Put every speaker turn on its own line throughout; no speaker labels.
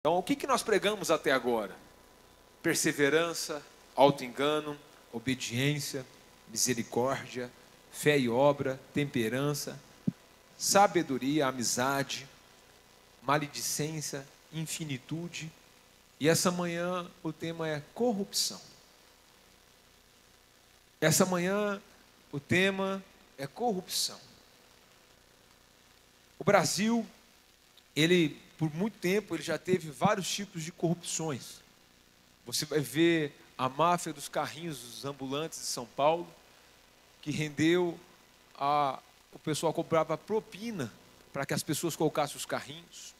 Então, o que nós pregamos até agora? Perseverança, auto-engano, obediência, misericórdia, fé e obra, temperança, sabedoria, amizade, maledicência, infinitude. E essa manhã o tema é corrupção. Essa manhã o tema é corrupção. O Brasil, por muito tempo, ele já teve vários tipos de corrupções. Você vai ver a máfia dos carrinhos dos ambulantes de São Paulo, que rendeu o pessoal comprava propina para que as pessoas colocassem os carrinhos.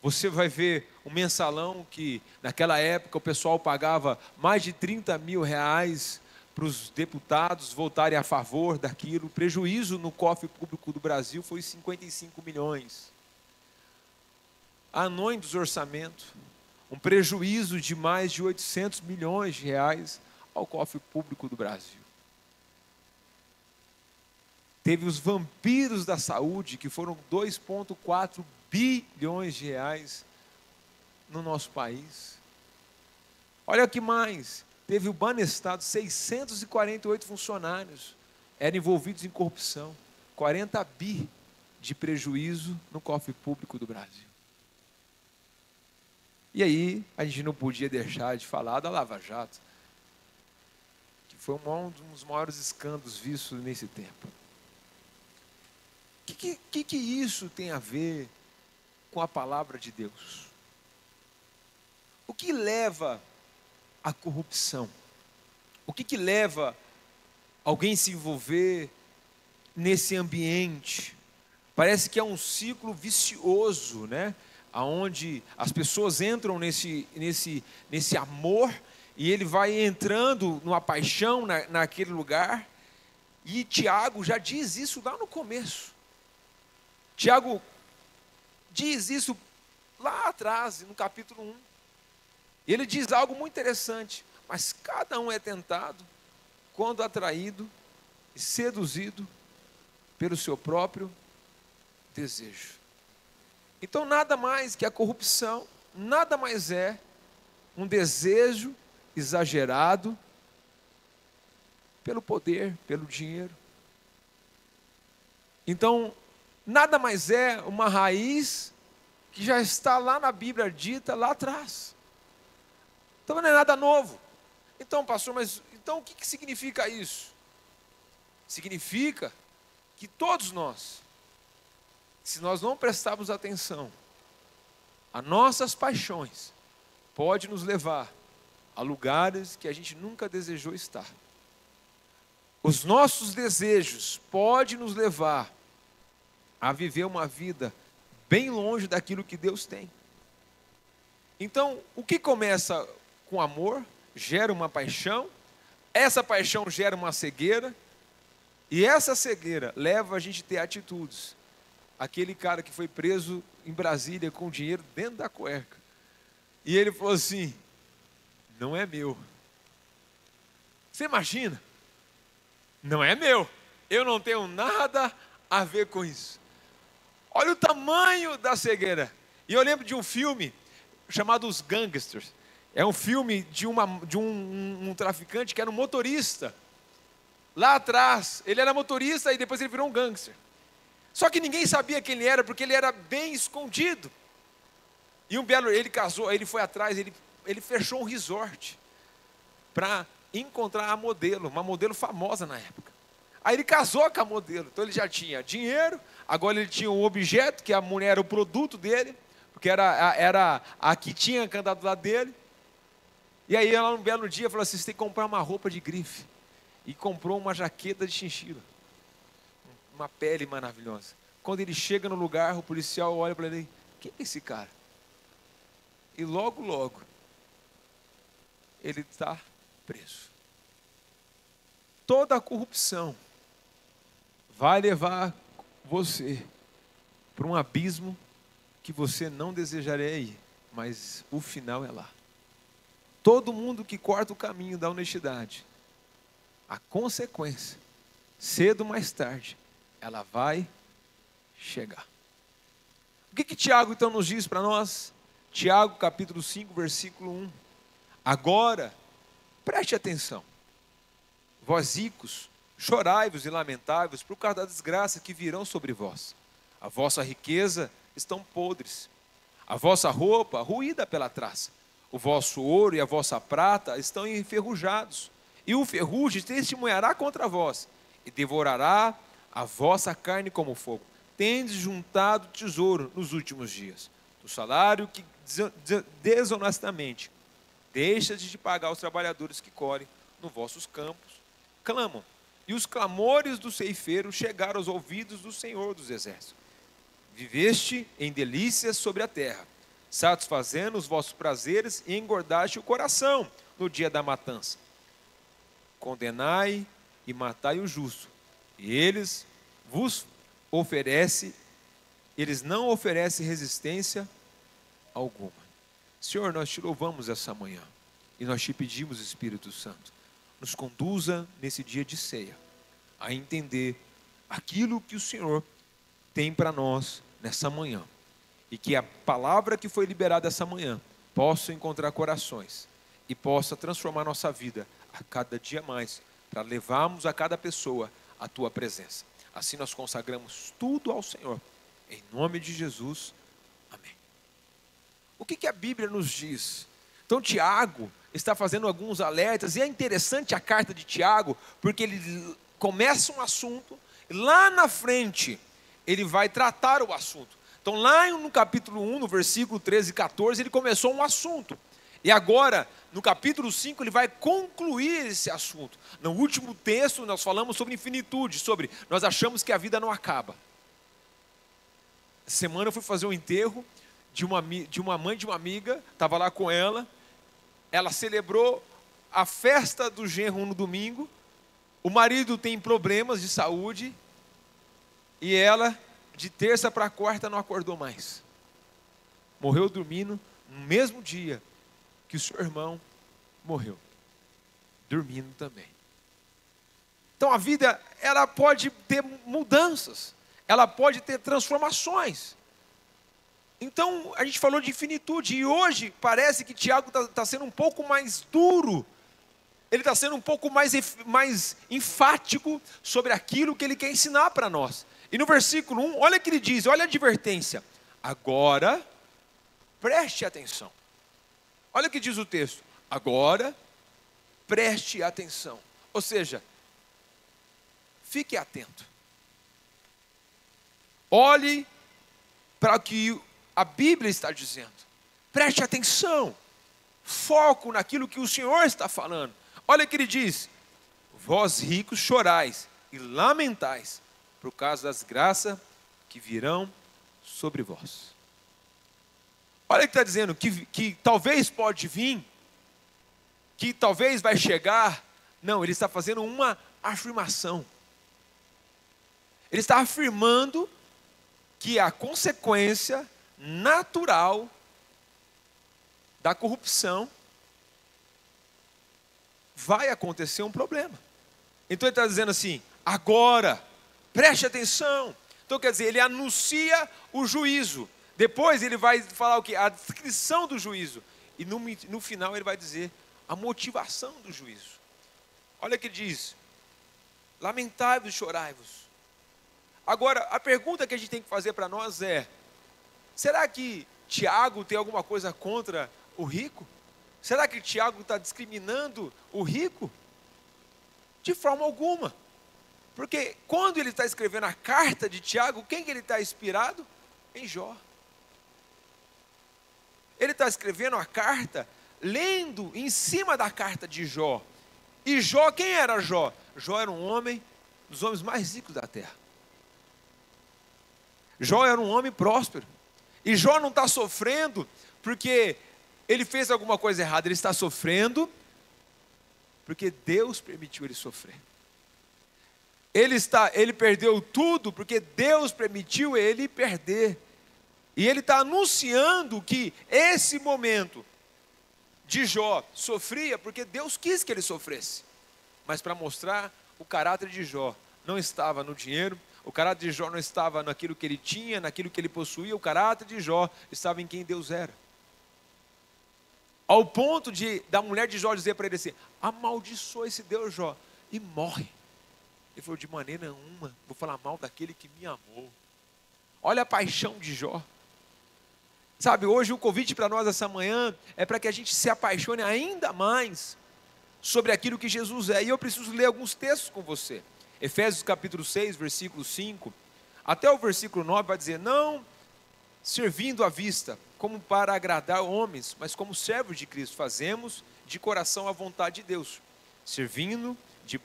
Você vai ver o mensalão que, naquela época, o pessoal pagava mais de 30 mil reais para os deputados votarem a favor daquilo. O prejuízo no cofre público do Brasil foi 55 milhões. Anões dos orçamentos, um prejuízo de mais de 800 milhões de reais ao cofre público do Brasil. Teve os vampiros da saúde, que foram 2,4 bilhões de reais no nosso país. Olha o que mais, teve o Banestado, 648 funcionários eram envolvidos em corrupção, 40 bi de prejuízo no cofre público do Brasil. E aí, a gente não podia deixar de falar da Lava Jato, que foi um dos maiores escândalos vistos nesse tempo. O que isso tem a ver com a palavra de Deus? O que leva à corrupção? O que leva alguém a se envolver nesse ambiente? Parece que é um ciclo vicioso, né? Onde as pessoas entram nesse amor, e ele vai entrando numa paixão naquele lugar. E Tiago já diz isso lá no começo. Tiago diz isso lá atrás, no capítulo 1. E ele diz algo muito interessante: mas cada um é tentado quando atraído e seduzido pelo seu próprio desejo. Então, nada mais que a corrupção, nada mais é um desejo exagerado pelo poder, pelo dinheiro. Então, nada mais é uma raiz que já está lá na Bíblia dita, lá atrás. Então, não é nada novo. Então, pastor, mas então o que significa isso? Significa que todos nós, se nós não prestarmos atenção, as nossas paixões podem nos levar a lugares que a gente nunca desejou estar. Os nossos desejos podem nos levar a viver uma vida bem longe daquilo que Deus tem. Então, o que começa com amor, gera uma paixão, essa paixão gera uma cegueira, e essa cegueira leva a gente a ter atitudes. Aquele cara que foi preso em Brasília com dinheiro dentro da cueca. E ele falou assim: não é meu. Você imagina? Não é meu. Eu não tenho nada a ver com isso. Olha o tamanho da cegueira. E eu lembro de um filme chamado Os Gangsters. É um filme de um traficante que era um motorista. Lá atrás, ele era motorista e depois ele virou um gangster. Só que ninguém sabia quem ele era, porque ele era bem escondido. E um belo, ele casou, ele foi atrás, ele fechou um resort para encontrar a modelo, uma modelo famosa na época. Aí ele casou com a modelo, então ele já tinha dinheiro, agora ele tinha um objeto, que a mulher era o produto dele, porque era a que tinha cantado lá dele. E aí ela, um belo dia, falou assim: você tem que comprar uma roupa de grife. E comprou uma jaqueta de chinchila. Uma pele maravilhosa. Quando ele chega no lugar, o policial olha para ele: quem é esse cara? E logo, ele está preso. Toda a corrupção vai levar você para um abismo que você não desejaria ir, mas o final é lá. Todo mundo que corta o caminho da honestidade, a consequência, cedo ou mais tarde, ela vai chegar. O que Tiago então nos diz para nós? Tiago capítulo 5, versículo 1. Agora, preste atenção. Vós ricos, chorai-vos e lamentai-vos por causa da desgraça que virão sobre vós. A vossa riqueza estão podres, a vossa roupa ruída pela traça. O vosso ouro e a vossa prata estão enferrujados, e o ferrugem testemunhará contra vós, e devorará a vossa carne como fogo. Tendes juntado tesouro nos últimos dias. O salário que desonestamente deixa de pagar aos trabalhadores que colhem nos vossos campos, clamam, e os clamores do ceifeiro chegaram aos ouvidos do Senhor dos Exércitos. Viveste em delícias sobre a terra, satisfazendo os vossos prazeres e engordaste o coração no dia da matança. Condenai e matai o justo, e eles não oferecem resistência alguma. Senhor, nós te louvamos essa manhã, e nós te pedimos, Espírito Santo, nos conduza nesse dia de ceia, a entender aquilo que o Senhor tem para nós nessa manhã, e que a palavra que foi liberada essa manhã possa encontrar corações, e possa transformar nossa vida a cada dia mais, para levarmos a cada pessoa a tua presença. Assim nós consagramos tudo ao Senhor, em nome de Jesus, amém. O que a Bíblia nos diz? Então Tiago está fazendo alguns alertas, e é interessante a carta de Tiago, porque ele começa um assunto, e lá na frente ele vai tratar o assunto. Então lá no capítulo 1, no versículo 13 e 14, ele começou um assunto, e agora no capítulo 5 ele vai concluir esse assunto. No último texto nós falamos sobre infinitude, nós achamos que a vida não acaba. Essa semana eu fui fazer um enterro de uma mãe de uma amiga, estava lá com ela celebrou a festa do genro no domingo, o marido tem problemas de saúde, e ela, de terça para quarta, não acordou mais. Morreu dormindo no mesmo dia que o seu irmão morreu, dormindo também. Então a vida, ela pode ter mudanças, ela pode ter transformações. Então a gente falou de infinitude, e hoje parece que Tiago está sendo um pouco mais duro, ele está sendo um pouco mais enfático sobre aquilo que ele quer ensinar para nós. E no versículo 1, olha o que ele diz, olha a advertência. Agora, preste atenção. Olha o que diz o texto. Agora, preste atenção. Ou seja, fique atento. Olhe para o que a Bíblia está dizendo. Preste atenção. Foco naquilo que o Senhor está falando. Olha o que ele diz. Vós ricos chorais e lamentais por causa das graças que virão sobre vós. Olha o que está dizendo, que talvez pode vir, que talvez vai chegar. Não, ele está fazendo uma afirmação. Ele está afirmando que a consequência natural da corrupção vai acontecer um problema. Então ele está dizendo assim, agora, preste atenção. Então quer dizer, ele anuncia o juízo. Depois ele vai falar o quê? A descrição do juízo. E no final ele vai dizer a motivação do juízo. Olha o que ele diz. Lamentai-vos e chorai-vos. Agora, a pergunta que a gente tem que fazer para nós é, será que Tiago tem alguma coisa contra o rico? Será que Tiago está discriminando o rico? De forma alguma. Porque quando ele está escrevendo a carta de Tiago, quem que ele está inspirado? Em Jó. Ele está escrevendo a carta, lendo em cima da carta de Jó. E Jó, quem era Jó? Jó era um homem, dos homens mais ricos da terra. Jó era um homem próspero. E Jó não está sofrendo porque ele fez alguma coisa errada. Ele está sofrendo porque Deus permitiu ele sofrer. Ele perdeu tudo porque Deus permitiu ele perder. E ele está anunciando que esse momento de Jó sofria porque Deus quis que ele sofresse. Mas para mostrar o caráter de Jó, não estava no dinheiro, o caráter de Jó não estava naquilo que ele tinha, naquilo que ele possuía, o caráter de Jó estava em quem Deus era. ao ponto da mulher de Jó dizer para ele assim: amaldiçoa esse Deus, Jó, e morre. Ele falou: de maneira nenhuma vou falar mal daquele que me amou. Olha a paixão de Jó. Sabe, hoje o convite para nós essa manhã é para que a gente se apaixone ainda mais sobre aquilo que Jesus é. E eu preciso ler alguns textos com você. Efésios capítulo 6, versículo 5, até o versículo 9 vai dizer: não servindo à vista, como para agradar homens, mas como servos de Cristo, fazemos de coração a vontade de Deus, servindo de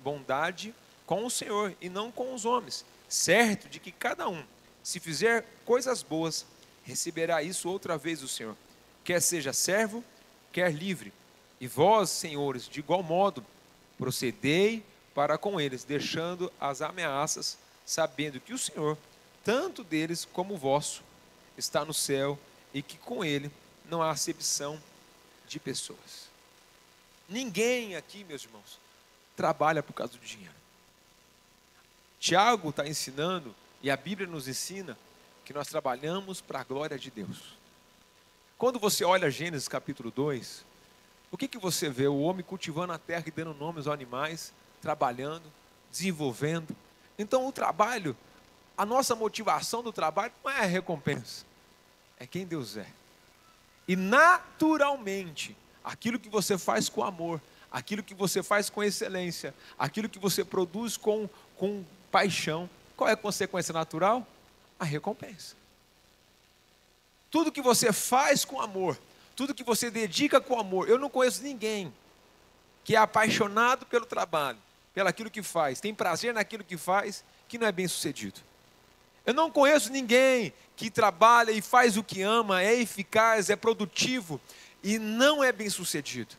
bondade com o Senhor e não com os homens, certo de que cada um, se fizer coisas boas, receberá isso outra vez do Senhor, quer seja servo, quer livre. E vós, senhores, de igual modo, procedei para com eles, deixando as ameaças, sabendo que o Senhor, tanto deles como o vosso, está no céu, e que com ele não há acepção de pessoas. Ninguém aqui, meus irmãos, trabalha por causa do dinheiro. Tiago está ensinando, e a Bíblia nos ensina, que nós trabalhamos para a glória de Deus. Quando você olha Gênesis capítulo 2, o que você vê? O homem cultivando a terra e dando nomes aos animais, trabalhando, desenvolvendo. Então o trabalho, a nossa motivação do trabalho não é a recompensa, é quem Deus é. E naturalmente, aquilo que você faz com amor, aquilo que você faz com excelência, aquilo que você produz com paixão, qual é a consequência natural? A recompensa. Tudo que você faz com amor, tudo que você dedica com amor, eu não conheço ninguém que é apaixonado pelo trabalho, pelo aquilo que faz, tem prazer naquilo que faz, que não é bem sucedido. Eu não conheço ninguém que trabalha e faz o que ama, é eficaz, é produtivo e não é bem sucedido,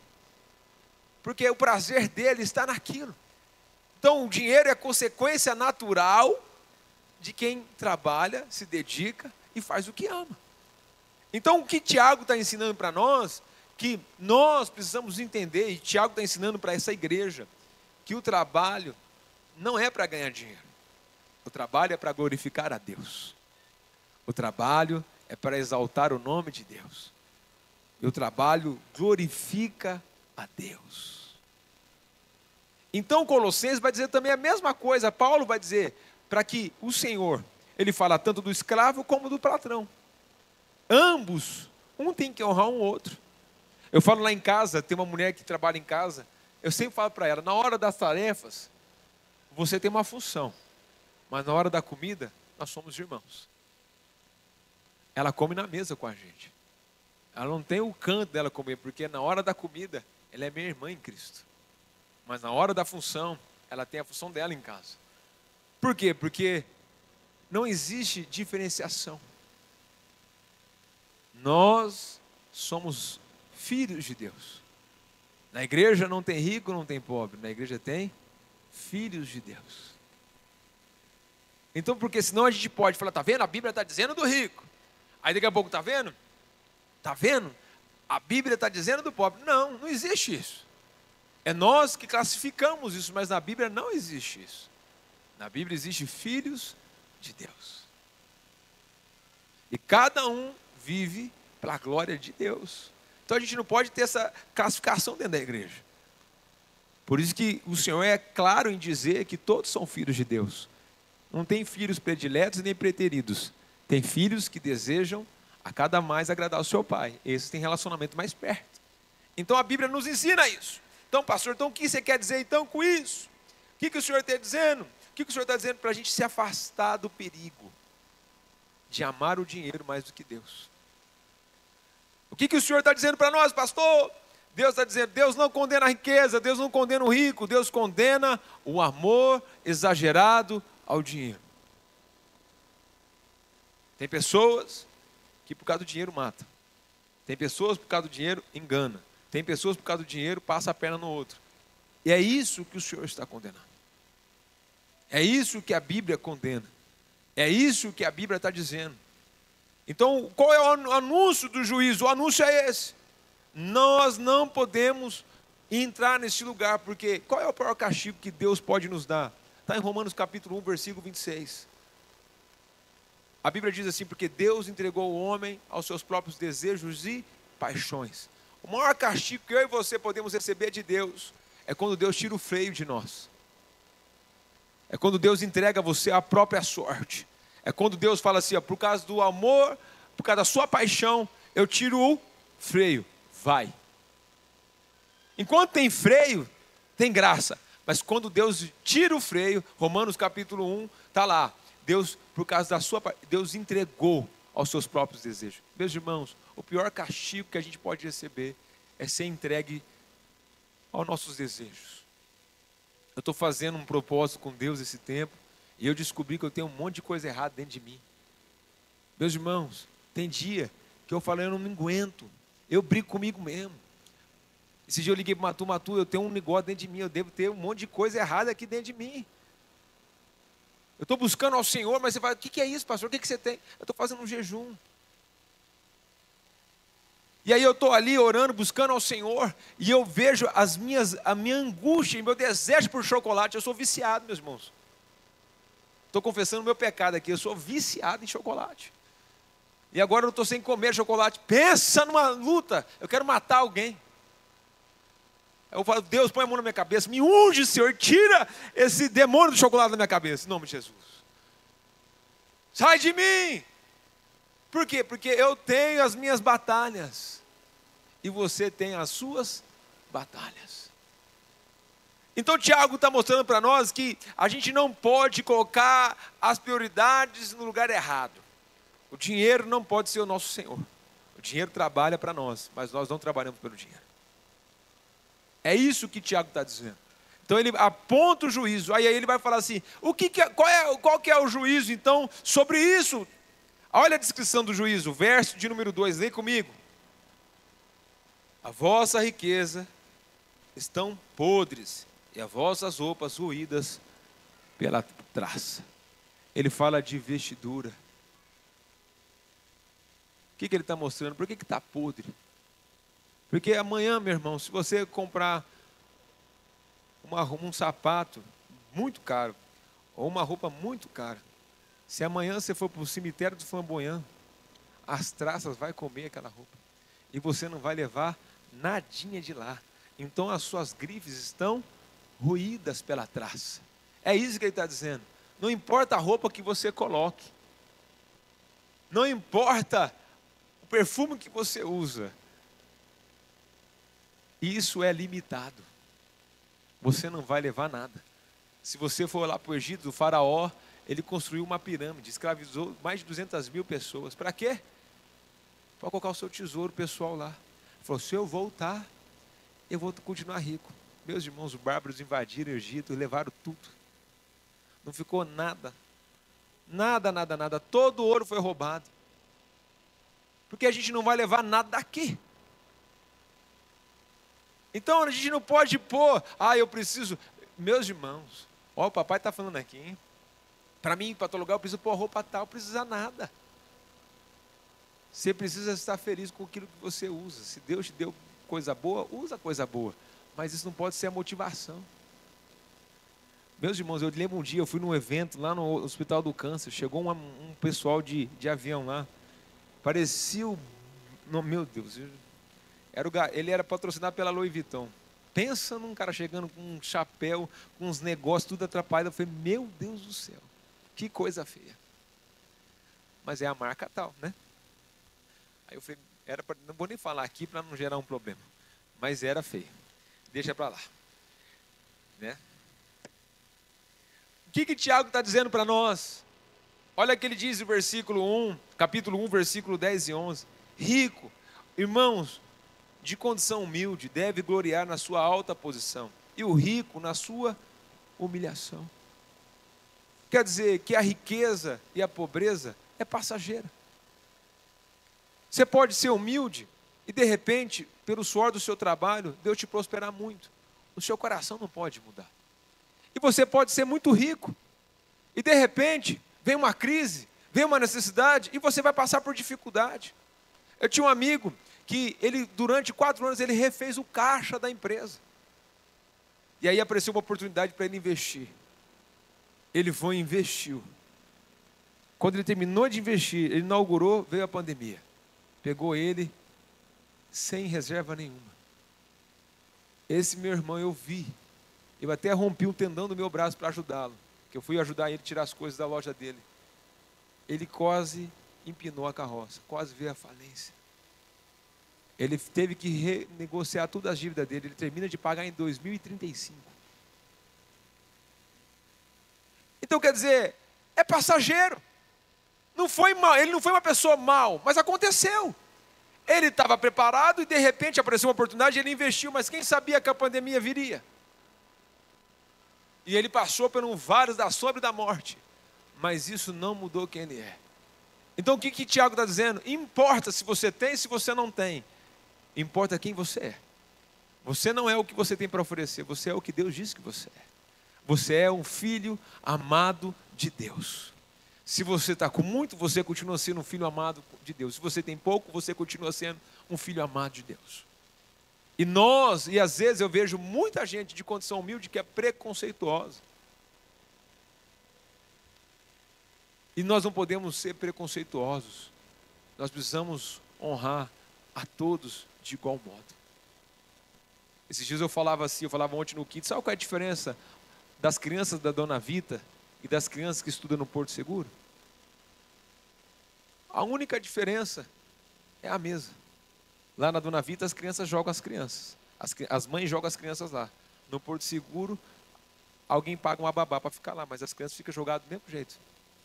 porque o prazer dele está naquilo. Então o dinheiro é consequência natural de quem trabalha, se dedica e faz o que ama. Então o que Tiago está ensinando para nós, que nós precisamos entender, e Tiago está ensinando para essa igreja, que o trabalho não é para ganhar dinheiro. O trabalho é para glorificar a Deus. O trabalho é para exaltar o nome de Deus. E o trabalho glorifica a Deus. Então Colossenses vai dizer também a mesma coisa. Paulo vai dizer para que o Senhor, ele fala tanto do escravo como do patrão. Ambos, um tem que honrar um outro. Eu falo lá em casa, tem uma mulher que trabalha em casa, eu sempre falo para ela, na hora das tarefas, você tem uma função, mas na hora da comida, nós somos irmãos. Ela come na mesa com a gente. Ela não tem o canto dela comer, porque na hora da comida, ela é minha irmã em Cristo. Mas na hora da função, ela tem a função dela em casa. Por quê? Porque não existe diferenciação. Nós somos filhos de Deus. Na igreja não tem rico, não tem pobre. Na igreja tem filhos de Deus. Então, porque senão a gente pode falar, tá vendo? A Bíblia está dizendo do rico. Aí daqui a pouco, tá vendo? Tá vendo? A Bíblia está dizendo do pobre. Não, não existe isso. É nós que classificamos isso, mas na Bíblia não existe isso. Na Bíblia existe filhos de Deus. E cada um vive para a glória de Deus. Então a gente não pode ter essa classificação dentro da igreja. Por isso que o Senhor é claro em dizer que todos são filhos de Deus. Não tem filhos prediletos nem preteridos. Tem filhos que desejam a cada mais agradar o seu pai. Esses têm relacionamento mais perto. Então a Bíblia nos ensina isso. Então, pastor, então o que você quer dizer então com isso? O que o Senhor está dizendo? O que o Senhor está dizendo para a gente se afastar do perigo de amar o dinheiro mais do que Deus? O que o Senhor está dizendo para nós, pastor? Deus está dizendo, Deus não condena a riqueza, Deus não condena o rico, Deus condena o amor exagerado ao dinheiro. Tem pessoas que por causa do dinheiro matam. Tem pessoas que por causa do dinheiro enganam. Tem pessoas que por causa do dinheiro passam a perna no outro. E é isso que o Senhor está condenando. É isso que a Bíblia condena. É isso que a Bíblia está dizendo. Então, qual é o anúncio do juízo? O anúncio é esse. Nós não podemos entrar nesse lugar, porque qual é o pior castigo que Deus pode nos dar? Está em Romanos capítulo 1, versículo 26. A Bíblia diz assim, porque Deus entregou o homem aos seus próprios desejos e paixões. O maior castigo que eu e você podemos receber de Deus é quando Deus tira o freio de nós. É quando Deus entrega a você a própria sorte. É quando Deus fala assim, ó, por causa do amor, por causa da sua paixão, eu tiro o freio. Vai. Enquanto tem freio, tem graça. Mas quando Deus tira o freio, Romanos capítulo 1, está lá. Deus, por causa da sua paixão, Deus entregou aos seus próprios desejos. Meus irmãos, o pior castigo que a gente pode receber é ser entregue aos nossos desejos. Eu estou fazendo um propósito com Deus esse tempo, e eu descobri que eu tenho um monte de coisa errada dentro de mim. Meus irmãos, tem dia que eu falo, eu não me aguento, eu brigo comigo mesmo. Esse dia eu liguei para o Matu, eu tenho um negócio dentro de mim, eu devo ter um monte de coisa errada aqui dentro de mim. Eu estou buscando ao Senhor, mas você fala, o que é isso, pastor? O que você tem? Eu estou fazendo um jejum. E aí eu estou ali orando, buscando ao Senhor, e eu vejo a minha angústia e meu desejo por chocolate. Eu sou viciado, meus irmãos. Estou confessando o meu pecado aqui, eu sou viciado em chocolate. E agora eu estou sem comer chocolate. Pensa numa luta, eu quero matar alguém. Eu falo, Deus, põe a mão na minha cabeça, me unge, Senhor, tira esse demônio do chocolate da minha cabeça, em nome de Jesus. Sai de mim! Por quê? Porque eu tenho as minhas batalhas, e você tem as suas batalhas. Então Tiago está mostrando para nós que a gente não pode colocar as prioridades no lugar errado. O dinheiro não pode ser o nosso Senhor. O dinheiro trabalha para nós, mas nós não trabalhamos pelo dinheiro. É isso que Tiago está dizendo. Então ele aponta o juízo, aí ele vai falar assim, qual que é o juízo então sobre isso? Olha a descrição do juízo, verso de número 2, lê comigo. A vossa riqueza estão podres, e as vossas roupas roídas pela traça. Ele fala de vestidura. O que ele está mostrando? Por que está podre? Porque amanhã, meu irmão, se você comprar um sapato muito caro, ou uma roupa muito cara, se amanhã você for para o cemitério do Flamboyant, as traças vão comer aquela roupa. E você não vai levar nadinha de lá. Então as suas grifes estão roídas pela traça. É isso que ele está dizendo. Não importa a roupa que você coloque. Não importa o perfume que você usa. Isso é limitado. Você não vai levar nada. Se você for lá para o Egito, o faraó, ele construiu uma pirâmide, escravizou mais de 200 mil pessoas. Para quê? Para colocar o seu tesouro pessoal lá. Ele falou, se eu voltar, eu vou continuar rico. Meus irmãos, os bárbaros invadiram o Egito e levaram tudo. Não ficou nada. Nada, nada, nada. Todo o ouro foi roubado. Porque a gente não vai levar nada daqui. Então a gente não pode pôr, eu preciso. Meus irmãos, o papai está falando aqui, hein? Para mim, para todo lugar, eu preciso pôr roupa tal, não precisa nada. Você precisa estar feliz com aquilo que você usa. Se Deus te deu coisa boa, usa coisa boa. Mas isso não pode ser a motivação. Meus irmãos, eu lembro um dia, eu fui num evento lá no Hospital do Câncer, chegou um pessoal de avião lá, parecia meu Deus, ele era patrocinado pela Louis Vuitton. Pensa num cara chegando com um chapéu, com uns negócios tudo atrapalhado. Eu falei, meu Deus do céu, que coisa feia. Mas é a marca tal, né? Aí eu falei, não vou nem falar aqui para não gerar um problema. Mas era feio. Deixa para lá. Né? O que Tiago está dizendo para nós? Olha o que ele diz no capítulo 1, versículo 10 e 11. Rico, irmãos, de condição humilde, deve gloriar na sua alta posição, e o rico na sua humilhação. Quer dizer que a riqueza e a pobreza é passageira. Você pode ser humilde e de repente, pelo suor do seu trabalho, Deus te prosperar muito. O seu coração não pode mudar. E você pode ser muito rico e de repente vem uma crise, vem uma necessidade e você vai passar por dificuldade. Eu tinha um amigo que durante 4 anos, ele refez o caixa da empresa. E aí apareceu uma oportunidade para ele investir. Ele foi e investiu. Quando ele terminou de investir, ele inaugurou, veio a pandemia. Pegou ele sem reserva nenhuma. Esse meu irmão eu vi, eu até rompi um tendão do meu braço para ajudá-lo, que eu fui ajudar ele a tirar as coisas da loja dele. Ele quase empinou a carroça, quase veio à falência. Ele teve que renegociar todas as dívidas dele, ele termina de pagar em 2035. Então quer dizer, é passageiro. Não foi mal, ele não foi uma pessoa mal, mas aconteceu. Ele estava preparado e de repente apareceu uma oportunidade, ele investiu, mas quem sabia que a pandemia viria? E ele passou por um vale da sombra e da morte, mas isso não mudou quem ele é. Então o que Tiago está dizendo? Importa se você tem, se você não tem. Importa quem você é. Você não é o que você tem para oferecer, você é o que Deus diz que você é. Você é um filho amado de Deus. Se você está com muito, você continua sendo um filho amado de Deus. Se você tem pouco, você continua sendo um filho amado de Deus. E às vezes eu vejo muita gente de condição humilde que é preconceituosa. E nós não podemos ser preconceituosos. Nós precisamos honrar a todos de igual modo. Esses dias eu falava ontem no Kids, sabe qual é a diferença das crianças da Dona Vita e das crianças que estudam no Porto Seguro? A única diferença é a mesa. Lá na Dona Vita as crianças jogam as crianças. As mães jogam as crianças lá. No Porto Seguro, alguém paga uma babá para ficar lá, mas as crianças ficam jogadas do mesmo jeito.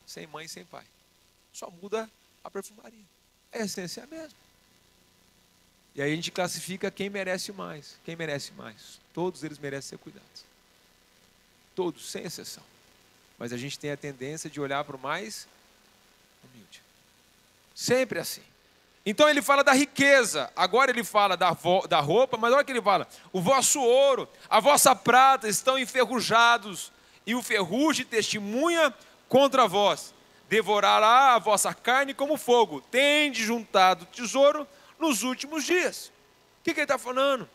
Sem mãe e sem pai. Só muda a perfumaria. A essência é a mesma. E aí a gente classifica quem merece mais. Quem merece mais? Todos eles merecem ser cuidados. Todos, sem exceção. Mas a gente tem a tendência de olhar para o mais humilde. Sempre assim. Então ele fala da riqueza. Agora ele fala da roupa, mas olha o que ele fala. O vosso ouro, a vossa prata estão enferrujados, e o ferrugem testemunha contra vós. Devorará a vossa carne como fogo. Tende juntado tesouro nos últimos dias. O que ele está falando?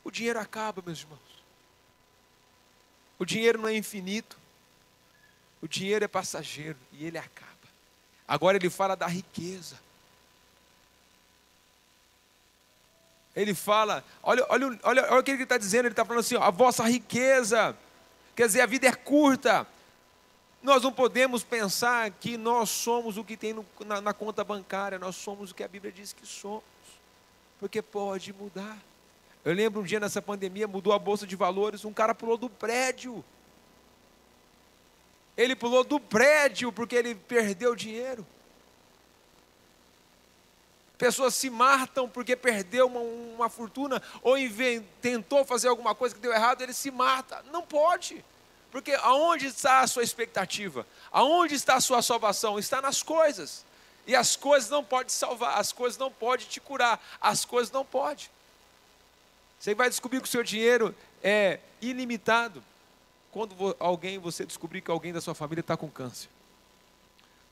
O dinheiro acaba, meus irmãos. O dinheiro não é infinito. O dinheiro é passageiro e ele acaba. Agora ele fala da riqueza. Ele fala, olha o que ele está dizendo, ele está falando assim, ó, a vossa riqueza, quer dizer, a vida é curta. Nós não podemos pensar que nós somos o que tem na conta bancária, nós somos o que a Bíblia diz que somos, porque pode mudar. Eu lembro um dia nessa pandemia, mudou a bolsa de valores, um cara pulou do prédio. Ele pulou do prédio porque ele perdeu dinheiro. Pessoas se matam porque perdeu uma fortuna, ou tentou fazer alguma coisa que deu errado, ele se mata. Não pode. Porque aonde está a sua expectativa? Aonde está a sua salvação? Está nas coisas. E as coisas não podem te salvar, as coisas não podem te curar, as coisas não podem. Você vai descobrir que o seu dinheiro é ilimitado quando você descobrir que alguém da sua família está com câncer.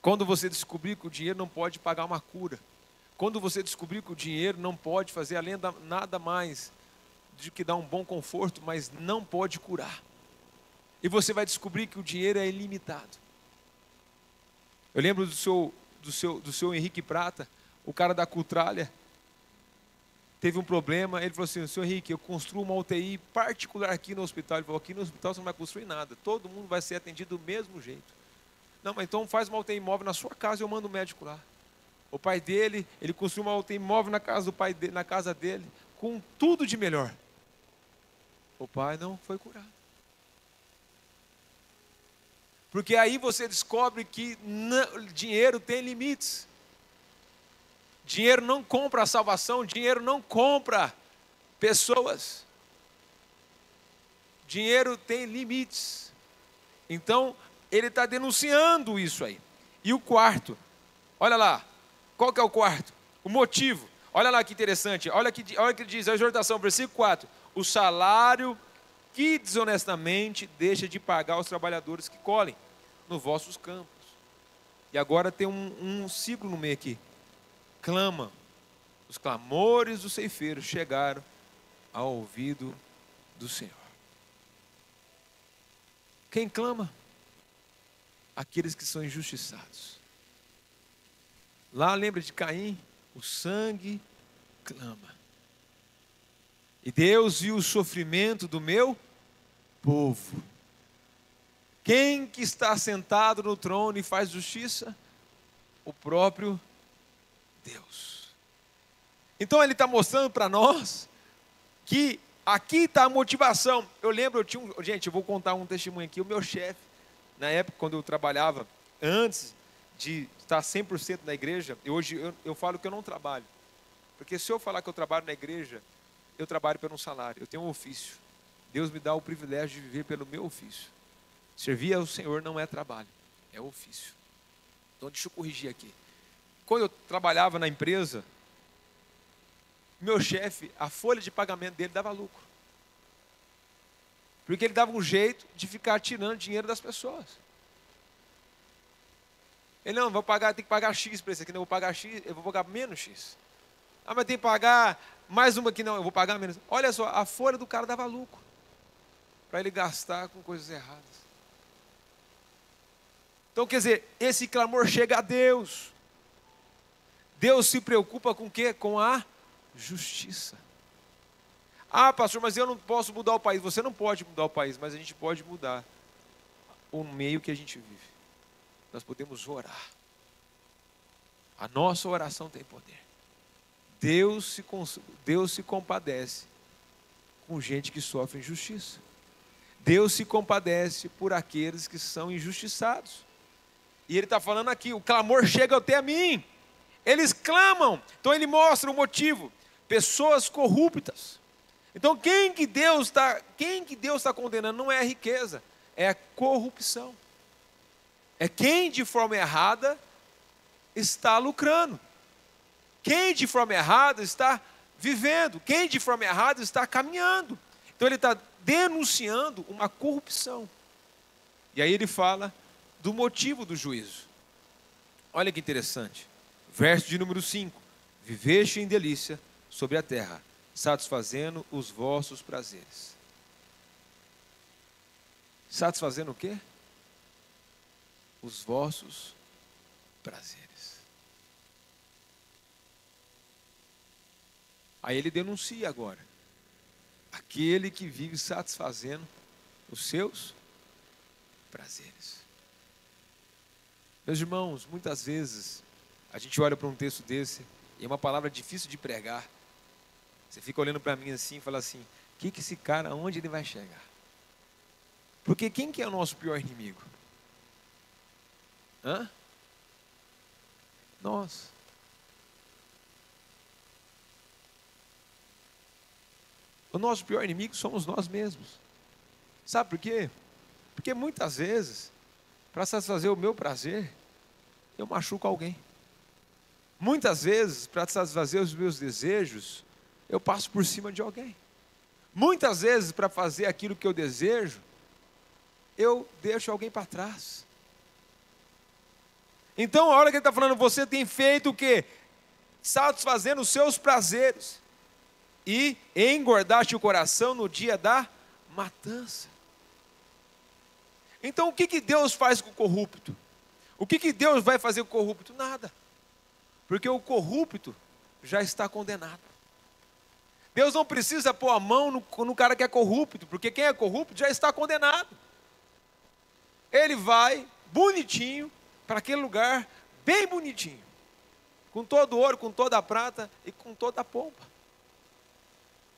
Quando você descobrir que o dinheiro não pode pagar uma cura. Quando você descobrir que o dinheiro não pode fazer nada mais do que dar um bom conforto, mas não pode curar. E você vai descobrir que o dinheiro é ilimitado. Eu lembro do seu Henrique Prata, o cara da Cutralha, teve um problema, ele falou assim, senhor Henrique, eu construo uma UTI particular aqui no hospital. Ele falou, aqui no hospital você não vai construir nada, todo mundo vai ser atendido do mesmo jeito. Não, mas então faz uma UTI móvel na sua casa e eu mando o médico lá. O pai dele, ele construiu uma UTI móvel na casa dele, com tudo de melhor. O pai não foi curado. Porque aí você descobre que dinheiro tem limites. Dinheiro não compra a salvação, dinheiro não compra pessoas. Dinheiro tem limites. Então, ele está denunciando isso aí. E o quarto, olha lá, qual que é o quarto? O motivo. Olha lá que interessante, olha que ele diz, a exortação, versículo 4. O salário que desonestamente deixa de pagar aos trabalhadores que colhem nos vossos campos. E agora tem um ciclo no meio aqui. Clama. Os clamores dos ceifeiros chegaram ao ouvido do Senhor. Quem clama? Aqueles que são injustiçados. Lá lembra de Caim? O sangue clama. E Deus viu o sofrimento do meu povo. Quem que está sentado no trono e faz justiça? O próprio Deus. Então ele está mostrando para nós que aqui está a motivação. Eu lembro, gente, eu vou contar um testemunho aqui. O meu chefe, na época quando eu trabalhava, antes de estar 100% na igreja, hoje eu falo que eu não trabalho. Porque se eu falar que eu trabalho na igreja, eu trabalho por um salário, eu tenho um ofício. Deus me dá o privilégio de viver pelo meu ofício. Servir ao Senhor não é trabalho, é ofício. Então deixa eu corrigir aqui. Quando eu trabalhava na empresa, meu chefe, a folha de pagamento dele dava lucro. Porque ele dava um jeito de ficar tirando dinheiro das pessoas. Ele não, tem que pagar X para esse aqui, não, eu vou pagar X, eu vou pagar menos X. Ah, mas tem que pagar mais uma aqui, não, eu vou pagar menos. Olha só, a folha do cara dava lucro. Para ele gastar com coisas erradas. Então, quer dizer, esse clamor chega a Deus. Deus se preocupa com o quê? Com a justiça. Ah, pastor, mas eu não posso mudar o país. Você não pode mudar o país, mas a gente pode mudar o meio que a gente vive. Nós podemos orar. A nossa oração tem poder. Deus se compadece com gente que sofre injustiça. Deus se compadece por aqueles que são injustiçados. E ele está falando aqui, o clamor chega até a mim. Eles clamam. Então ele mostra o motivo. Pessoas corruptas. Então quem que Deus está condenando não é a riqueza, é a corrupção. É quem de forma errada está lucrando. Quem de forma errada está vivendo. Quem de forma errada está caminhando. Então ele está denunciando uma corrupção. E aí ele fala do motivo do juízo. Olha que interessante. Verso de número 5. Viveste em delícia sobre a terra, satisfazendo os vossos prazeres. Satisfazendo o quê? Os vossos prazeres. Aí ele denuncia agora. Aquele que vive satisfazendo os seus prazeres. Meus irmãos, muitas vezes a gente olha para um texto desse e é uma palavra difícil de pregar. Você fica olhando para mim assim e fala assim, que esse cara, aonde ele vai chegar? Porque quem que é o nosso pior inimigo? Hã? Nós. O nosso pior inimigo somos nós mesmos. Sabe por quê? Porque muitas vezes, para satisfazer o meu prazer, eu machuco alguém. Muitas vezes, para satisfazer os meus desejos, eu passo por cima de alguém. Muitas vezes, para fazer aquilo que eu desejo, eu deixo alguém para trás. Então, a hora que ele está falando, você tem feito o quê? Satisfazendo os seus prazeres. E engordaste o coração no dia da matança. Então o que Deus faz com o corrupto? O que Deus vai fazer com o corrupto? Nada. Porque o corrupto já está condenado. Deus não precisa pôr a mão no cara que é corrupto, porque quem é corrupto já está condenado. Ele vai bonitinho para aquele lugar, bem bonitinho. Com todo o ouro, com toda a prata e com toda a pompa.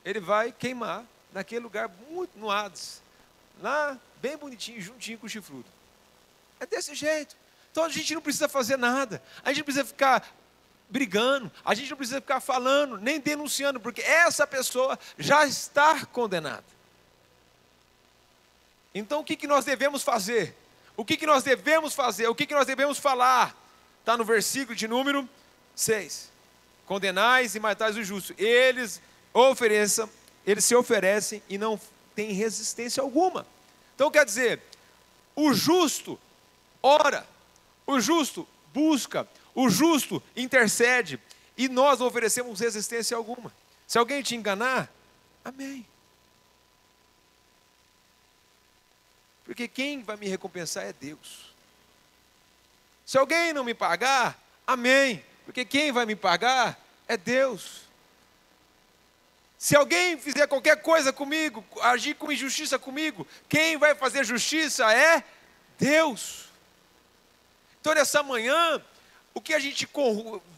Ele vai queimar naquele lugar muito no Hades, lá bem bonitinho, juntinho com o chifrudo. É desse jeito. Então a gente não precisa fazer nada, a gente não precisa ficar brigando, a gente não precisa ficar falando, nem denunciando, porque essa pessoa já está condenada. Então o que nós devemos fazer? O que nós devemos fazer? O que nós devemos falar? Está no versículo de número 6. Condenais e matais o justo. Eles se oferecem e não têm resistência alguma. Então quer dizer, o justo ora, o justo busca, o justo intercede, e nós não oferecemos resistência alguma. Se alguém te enganar, amém. Porque quem vai me recompensar é Deus. Se alguém não me pagar, amém. Porque quem vai me pagar é Deus. Se alguém fizer qualquer coisa comigo, agir com injustiça comigo, quem vai fazer justiça é Deus. Então, nessa manhã, o que a gente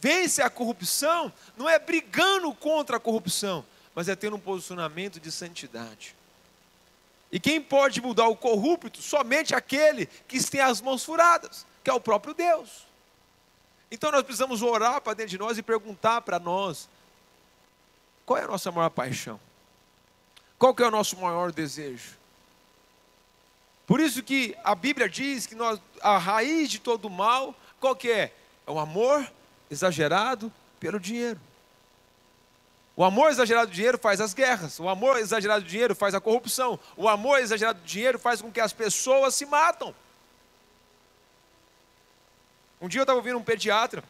vence a corrupção não é brigando contra a corrupção, mas é tendo um posicionamento de santidade. E quem pode mudar o corrupto? Somente aquele que tem as mãos furadas, que é o próprio Deus. Então nós precisamos orar para dentro de nós e perguntar para nós: qual é a nossa maior paixão? Qual que é o nosso maior desejo? Por isso que a Bíblia diz que a raiz de todo mal, qual que é? É o amor exagerado pelo dinheiro. O amor exagerado do dinheiro faz as guerras. O amor exagerado do dinheiro faz a corrupção. O amor exagerado do dinheiro faz com que as pessoas se matam. Um dia eu estava ouvindo um pediatra,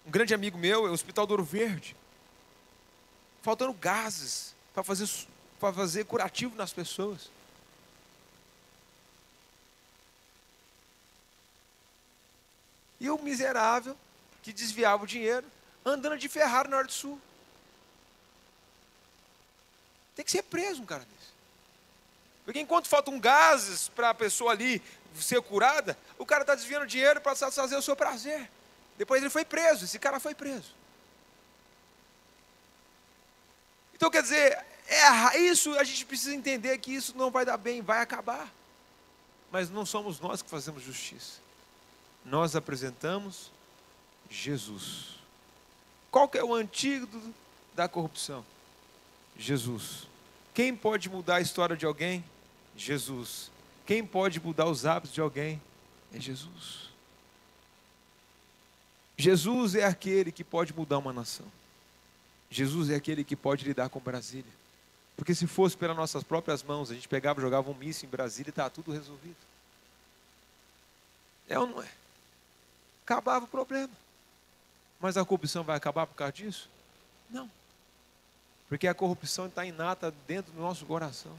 um grande amigo meu, no Hospital do Ouro Verde, faltando gases para fazer curativo nas pessoas. E o miserável que desviava o dinheiro, andando de Ferrari no Norte Sul. Tem que ser preso um cara desse. Porque enquanto faltam gases para a pessoa ali ser curada, o cara está desviando dinheiro para satisfazer o seu prazer. Depois ele foi preso, esse cara foi preso. Então quer dizer, isso a gente precisa entender que isso não vai dar bem, vai acabar. Mas não somos nós que fazemos justiça. Nós apresentamos Jesus. Qual que é o antídoto da corrupção? Jesus. Quem pode mudar a história de alguém? Jesus. Quem pode mudar os hábitos de alguém? É Jesus. Jesus é aquele que pode mudar uma nação. Jesus é aquele que pode lidar com Brasília. Porque se fosse pelas nossas próprias mãos, a gente pegava e jogava um míssil em Brasília e estava tudo resolvido. É ou não é? Acabava o problema. Mas a corrupção vai acabar por causa disso? Não. Porque a corrupção está inata dentro do nosso coração.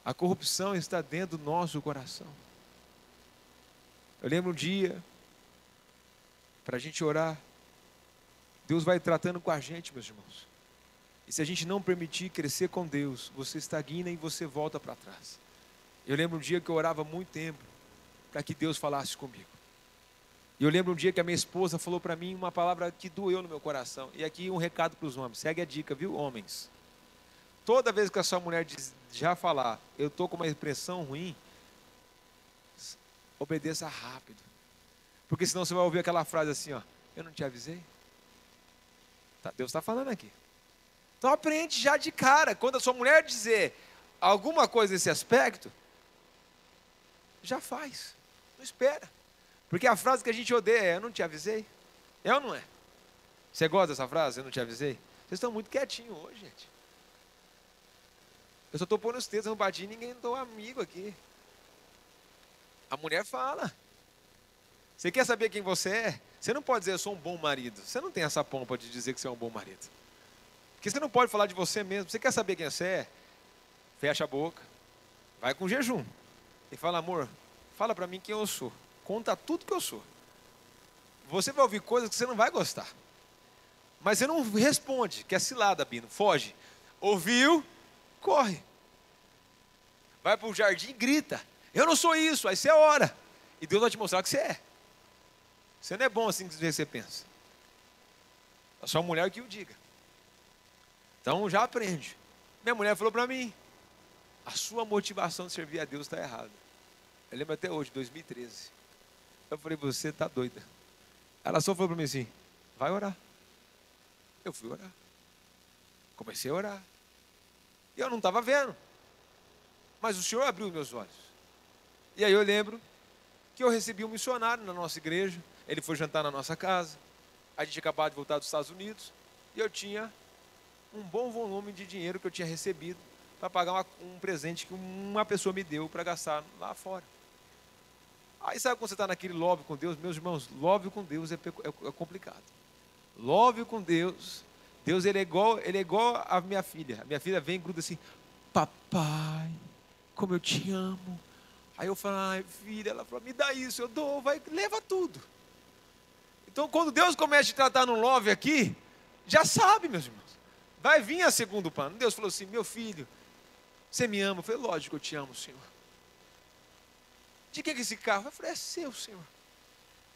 A corrupção está dentro do nosso coração. Eu lembro um dia, para a gente orar, Deus vai tratando com a gente, meus irmãos. E se a gente não permitir crescer com Deus, você estagna e você volta para trás. Eu lembro um dia que eu orava muito tempo para que Deus falasse comigo. E eu lembro um dia que a minha esposa falou para mim uma palavra que doeu no meu coração. E aqui um recado para os homens. Segue a dica, viu, homens? Toda vez que a sua mulher já falar, eu estou com uma expressão ruim, obedeça rápido. Porque senão você vai ouvir aquela frase assim, ó: eu não te avisei? Deus está falando aqui. Então aprende já de cara. Quando a sua mulher dizer alguma coisa nesse aspecto, já faz. Não espera. Porque a frase que a gente odeia é: eu não te avisei? É ou não é? Você gosta dessa frase? Eu não te avisei? Vocês estão muito quietinhos hoje, gente. Eu só estou pondo os dedos no badinho e ninguém estou amigo aqui. A mulher fala. Você quer saber quem você é? Você não pode dizer: eu sou um bom marido. Você não tem essa pompa de dizer que você é um bom marido. Porque você não pode falar de você mesmo. Você quer saber quem você é? Fecha a boca. Vai com jejum. E fala: amor, fala para mim quem eu sou. Conta tudo que eu sou. Você vai ouvir coisas que você não vai gostar. Mas você não responde, que é cilada, Bino. Foge. Ouviu, corre. Vai para o jardim e grita: eu não sou isso. Aí você ora. E Deus vai te mostrar que você é. Você não é bom assim que você pensa. É só a mulher que o diga. Então já aprende. Minha mulher falou para mim: a sua motivação de servir a Deus está errada. Eu lembro até hoje, 2013. Eu falei: você está doida. Ela só falou para mim assim: vai orar. Eu fui orar. Comecei a orar. E eu não estava vendo. Mas o Senhor abriu meus olhos. E aí eu lembro que eu recebi um missionário na nossa igreja. Ele foi jantar na nossa casa. A gente tinha acabado de voltar dos Estados Unidos. E eu tinha um bom volume de dinheiro que eu tinha recebido para pagar um presente que uma pessoa me deu para gastar lá fora. Aí sabe quando você está naquele love com Deus? Meus irmãos, love com Deus é complicado. Love com Deus. Deus, ele é igual a minha filha. A minha filha vem e gruda assim: papai, como eu te amo. Aí eu falo: ai filha, ela fala: me dá isso, eu dou, vai, leva tudo. Então quando Deus começa a te tratar no love aqui, já sabe, meus irmãos. vai vir a segundo plano. Deus falou assim: meu filho, você me ama? Eu falei: lógico que eu te amo, Senhor. De quem que é esse carro? Eu falei: é seu, Senhor.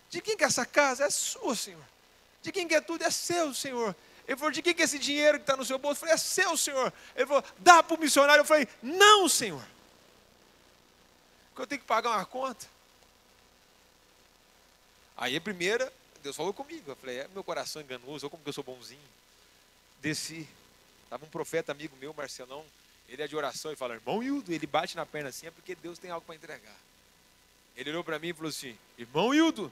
De quem que é essa casa? É sua, Senhor. De quem que é tudo? É seu, Senhor. Ele falou: de quem que é esse dinheiro que está no seu bolso? Eu falei: é seu, Senhor. Ele falou: dá para o missionário. Eu falei: não, Senhor. Porque eu tenho que pagar uma conta. Aí a primeira, Deus falou comigo. Eu falei: é meu coração enganoso, ou como que eu sou bonzinho. Desci. Estava um profeta amigo meu, Marcelão. Ele é de oração e fala: irmão Hildo. Ele bate na perna assim, é porque Deus tem algo para entregar. Ele olhou para mim e falou assim: irmão Hildo,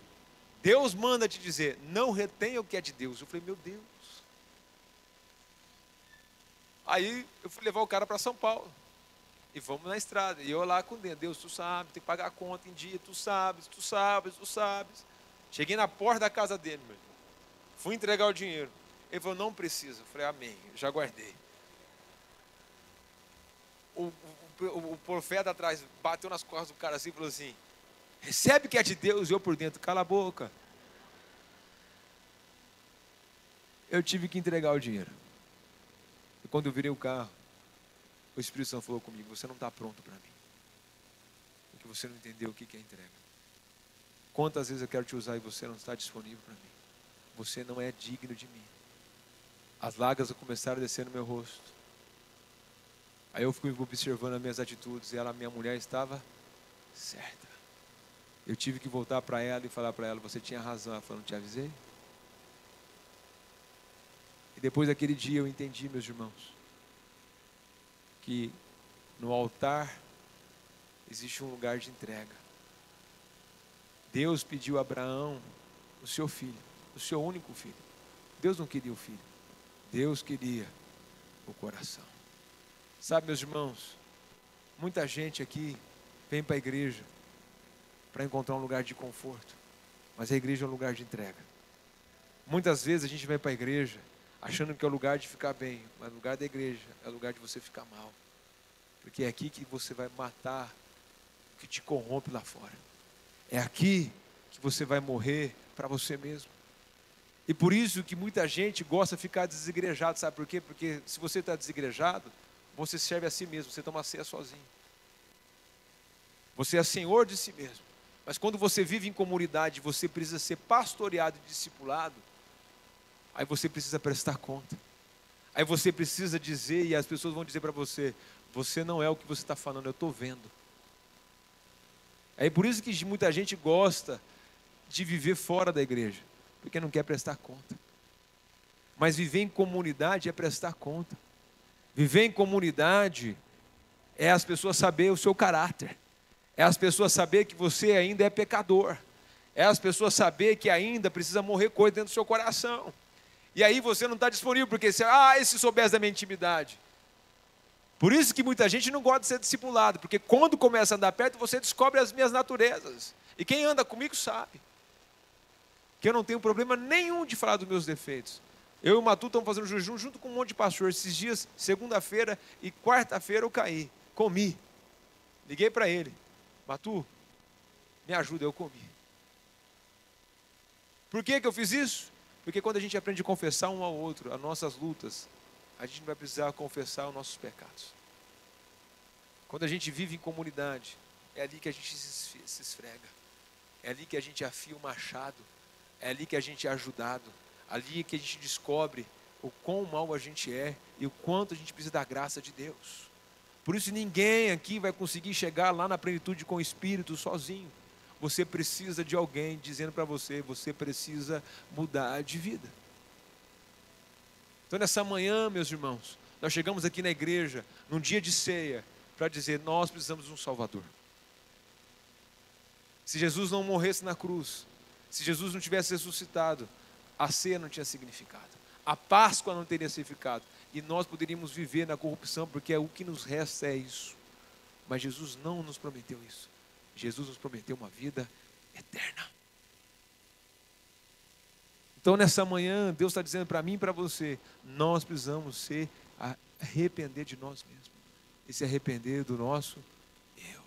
Deus manda te dizer, não retenha o que é de Deus. Eu falei: meu Deus. Aí eu fui levar o cara para São Paulo. E vamos na estrada. E eu lá com Deus: Deus, tu sabe, tem que pagar a conta em dia, tu sabes, tu sabes, tu sabes. Cheguei na porta da casa dele, meu irmão. Fui entregar o dinheiro. Ele falou: não precisa. Eu falei: amém, já guardei. O profeta atrás bateu nas costas do cara assim e falou assim: recebe o que é de Deus. E eu por dentro: cala a boca. Eu tive que entregar o dinheiro. E quando eu virei o carro, o Espírito Santo falou comigo: você não está pronto para mim, porque você não entendeu o que é entrega. Quantas vezes eu quero te usar e você não está disponível para mim? Você não é digno de mim. As lágrimas começaram a descer no meu rosto. Aí eu fui observando as minhas atitudes, e minha mulher estava certa. Eu tive que voltar para ela e falar para ela: você tinha razão. Ela falou: não te avisei? E depois daquele dia eu entendi, meus irmãos, que no altar existe um lugar de entrega. Deus pediu a Abraão o seu filho, o seu único filho. Deus não queria o filho, Deus queria o coração. Sabe, meus irmãos, muita gente aqui vem para a igreja para encontrar um lugar de conforto, mas a igreja é um lugar de entrega. Muitas vezes a gente vem para a igreja achando que é o lugar de ficar bem, mas o lugar da igreja é o lugar de você ficar mal, porque é aqui que você vai matar o que te corrompe lá fora. É aqui que você vai morrer para você mesmo. E por isso que muita gente gosta de ficar desigrejado, sabe por quê? Porque se você está desigrejado, você serve a si mesmo, você toma a ceia sozinho. Você é senhor de si mesmo. Mas quando você vive em comunidade, você precisa ser pastoreado e discipulado, aí você precisa prestar conta. Aí você precisa dizer, e as pessoas vão dizer para você: você não é o que você está falando, eu estou vendo. É por isso que muita gente gosta de viver fora da igreja, porque não quer prestar conta. Mas viver em comunidade é prestar conta. Viver em comunidade é as pessoas saber o seu caráter. É as pessoas saber que você ainda é pecador. É as pessoas saber que ainda precisa morrer coisa dentro do seu coração. E aí você não está disponível, porque se soubesse da minha intimidade. Por isso que muita gente não gosta de ser discipulado, porque quando começa a andar perto, você descobre as minhas naturezas. E quem anda comigo sabe que eu não tenho problema nenhum de falar dos meus defeitos. Eu e o Matu estamos fazendo jejum junto com um monte de pastor. Esses dias, segunda-feira e quarta-feira eu caí, comi. Liguei para ele: Matu, me ajuda, eu comi. Por que eu fiz isso? Porque quando a gente aprende a confessar um ao outro as nossas lutas, a gente não vai precisar confessar os nossos pecados. Quando a gente vive em comunidade, é ali que a gente se esfrega. É ali que a gente afia o machado. É ali que a gente é ajudado. Ali que a gente descobre o quão mal a gente é e o quanto a gente precisa da graça de Deus. Por isso ninguém aqui vai conseguir chegar lá na plenitude com o Espírito sozinho. Você precisa de alguém dizendo para você: você precisa mudar de vida. Então nessa manhã, meus irmãos, nós chegamos aqui na igreja, num dia de ceia, para dizer: nós precisamos de um Salvador. Se Jesus não morresse na cruz, se Jesus não tivesse ressuscitado, a ceia não tinha significado, a Páscoa não teria significado, e nós poderíamos viver na corrupção, porque o que nos resta é isso. Mas Jesus não nos prometeu isso. Jesus nos prometeu uma vida eterna. Então nessa manhã, Deus está dizendo para mim e para você: nós precisamos se arrepender de nós mesmos, e se arrepender do nosso eu.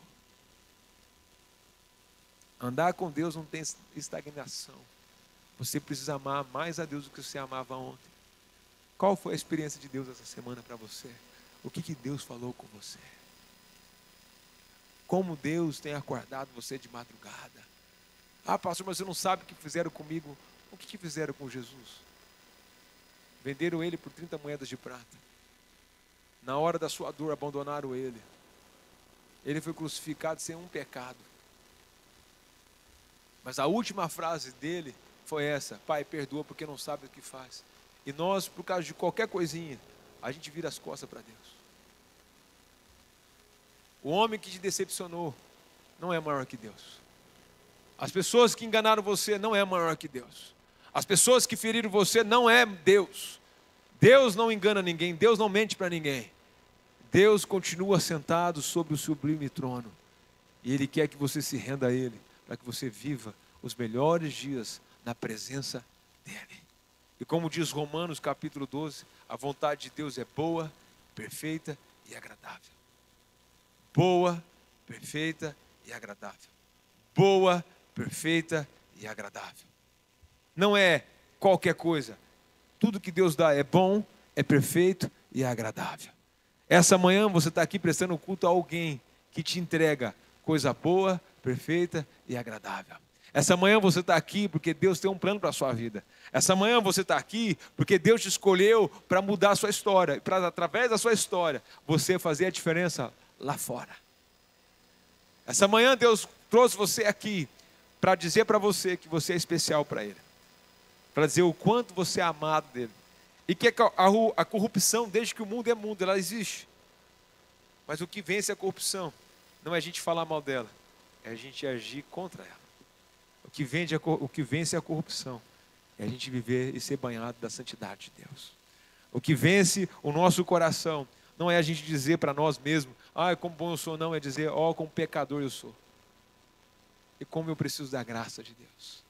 Andar com Deus não tem estagnação. Você precisa amar mais a Deus do que você amava ontem. Qual foi a experiência de Deus essa semana para você? O que Deus falou com você? Como Deus tem acordado você de madrugada? Ah, pastor, mas você não sabe o que fizeram comigo. O que fizeram com Jesus? Venderam ele por 30 moedas de prata. Na hora da sua dor, abandonaram ele. Ele foi crucificado sem um pecado. Mas a última frase dele foi essa: Pai, perdoa porque não sabe o que faz. E nós, por causa de qualquer coisinha, a gente vira as costas para Deus. O homem que te decepcionou não é maior que Deus. As pessoas que enganaram você não é maior que Deus. As pessoas que feriram você não é Deus. Deus não engana ninguém, Deus não mente para ninguém. Deus continua sentado sobre o sublime trono. E Ele quer que você se renda a Ele, para que você viva os melhores dias na presença dEle. E como diz Romanos capítulo 12, a vontade de Deus é boa, perfeita e agradável. Boa, perfeita e agradável. Boa, perfeita e agradável. Não é qualquer coisa. Tudo que Deus dá é bom, é perfeito e é agradável. Essa manhã você está aqui prestando culto a alguém que te entrega coisa boa, perfeita e agradável. Essa manhã você está aqui porque Deus tem um plano para a sua vida. Essa manhã você está aqui porque Deus te escolheu para mudar a sua história. Para, através da sua história, você fazer a diferença lá fora. Essa manhã Deus trouxe você aqui para dizer para você que você é especial para Ele. Para dizer o quanto você é amado dEle. E que a corrupção, desde que o mundo é mundo, ela existe. Mas o que vence a corrupção não é a gente falar mal dela, é a gente agir contra ela. O que vence a corrupção é a gente viver e ser banhado da santidade de Deus. O que vence o nosso coração não é a gente dizer para nós mesmos: ah, como bom eu sou, não, é dizer: ó, como pecador eu sou. E como eu preciso da graça de Deus.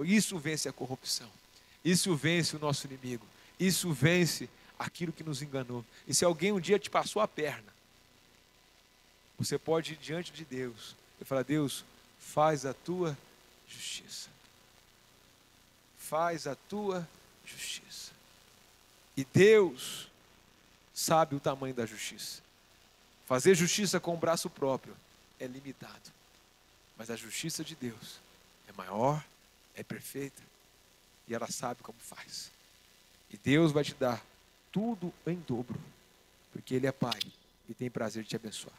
Isso vence a corrupção. Isso vence o nosso inimigo. Isso vence aquilo que nos enganou. E se alguém um dia te passou a perna, você pode ir diante de Deus e falar: Deus, faz a tua justiça. Faz a tua justiça. E Deus sabe o tamanho da justiça. Fazer justiça com o braço próprio é limitado. Mas a justiça de Deus é maior, é perfeita, e ela sabe como faz. E Deus vai te dar tudo em dobro, porque Ele é Pai e tem prazer de te abençoar.